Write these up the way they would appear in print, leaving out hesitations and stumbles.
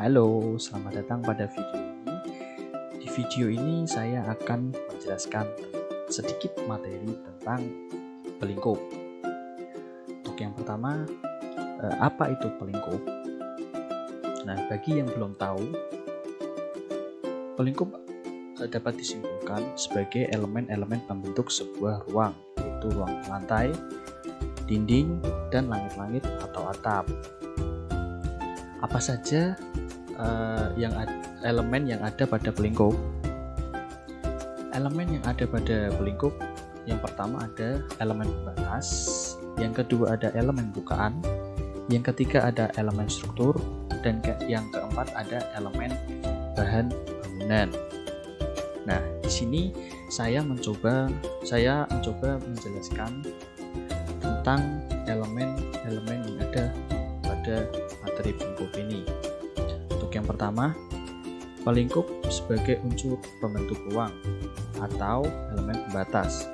Halo, selamat datang pada video ini. Di video ini saya akan menjelaskan sedikit materi tentang pelingkup. Untuk yang pertama, apa itu pelingkup? Nah, bagi yang belum tahu, pelingkup dapat disimpulkan sebagai elemen-elemen pembentuk sebuah ruang, yaitu ruang lantai, dinding, dan langit-langit atau atap. Apa saja elemen yang ada pada pelingkup? Elemen yang ada pada pelingkup, yang pertama ada elemen pembatas, yang kedua ada elemen bukaan, yang ketiga ada elemen struktur, dan yang keempat ada elemen bahan bangunan. Nah, di sini saya mencoba menjelaskan tentang elemen-elemen yang ada pada materi pelingkup ini. Untuk yang pertama, pelingkup sebagai unsur pembentuk ruang atau elemen pembatas.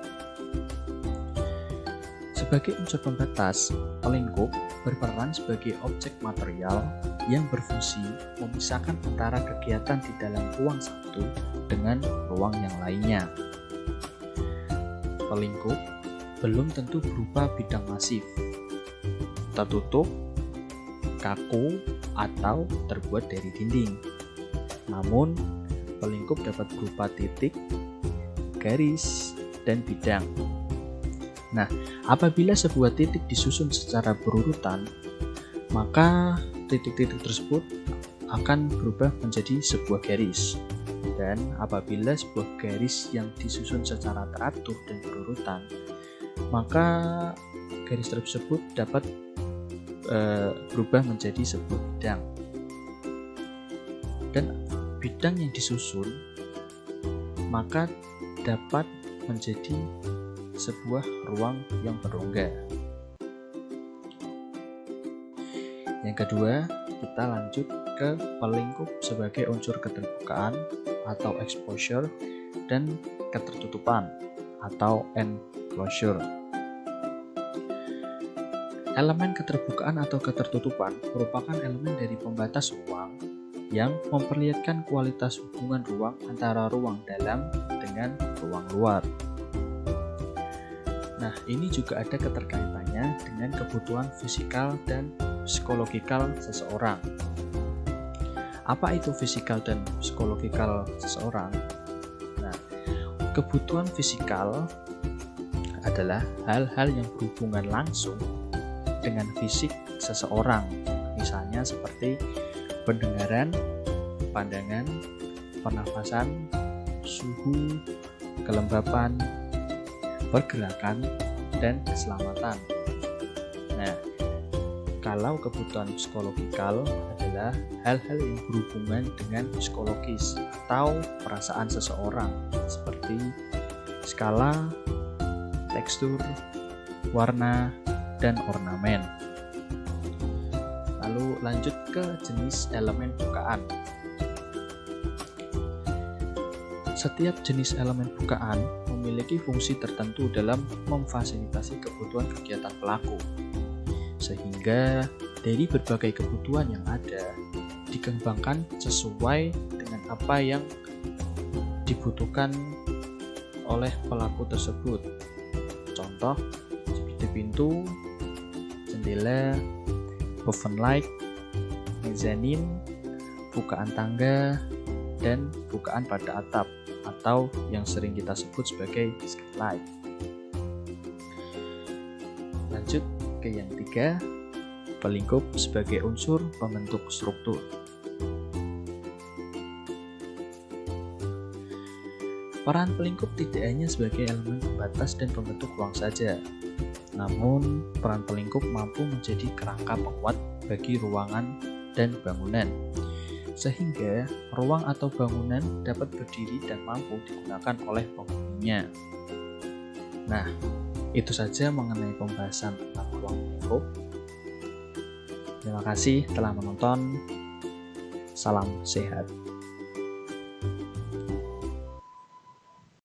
Sebagai unsur pembatas, pelingkup berperan sebagai objek material yang berfungsi memisahkan antara kegiatan di dalam ruang satu dengan ruang yang lainnya. Pelingkup belum tentu berupa bidang masif, tertutup, kaku, atau terbuat dari dinding. Namun, pelingkup dapat berupa titik, garis, dan bidang. Nah, apabila sebuah titik disusun secara berurutan, maka titik-titik tersebut akan berubah menjadi sebuah garis. Dan apabila sebuah garis yang disusun secara teratur dan berurutan, maka garis tersebut dapat berubah menjadi sebuah bidang. Dan bidang yang disusun maka dapat menjadi sebuah ruang yang berrongga. Yang kedua, kita lanjut ke pelingkup sebagai unsur keterbukaan atau exposure dan ketertutupan atau enclosure. Elemen keterbukaan atau ketertutupan merupakan elemen dari pembatas ruang yang memperlihatkan kualitas hubungan ruang antara ruang dalam dengan ruang luar. Nah, ini juga ada keterkaitannya dengan kebutuhan fisikal dan psikologikal seseorang. Apa itu fisikal dan psikologikal seseorang? Nah, kebutuhan fisikal adalah hal-hal yang berhubungan langsung dengan fisik seseorang, misalnya seperti pendengaran, pandangan, pernafasan, suhu, kelembapan, pergerakan, dan keselamatan. Nah, kalau kebutuhan psikologikal adalah hal-hal yang berhubungan dengan psikologis atau perasaan seseorang, seperti skala, tekstur, warna, dan ornamen. Lalu lanjut ke jenis elemen bukaan. Setiap jenis elemen bukaan memiliki fungsi tertentu dalam memfasilitasi kebutuhan kegiatan pelaku, sehingga dari berbagai kebutuhan yang ada dikembangkan sesuai dengan apa yang dibutuhkan oleh pelaku tersebut. Contoh seperti pintu, jendela, oven light, mezanin, bukaan tangga, dan bukaan pada atap atau yang sering kita sebut sebagai skylight. Lanjut ke yang ketiga, pelingkup sebagai unsur pembentuk struktur. Peran pelingkup tidak hanya sebagai elemen pembatas dan pembentuk ruang saja, namun peran pelingkup mampu menjadi kerangka penguat bagi ruangan dan bangunan, sehingga ruang atau bangunan dapat berdiri dan mampu digunakan oleh penghuninya. Nah, itu saja mengenai pembahasan tentang ruang pelingkup. Terima kasih telah menonton. Salam sehat.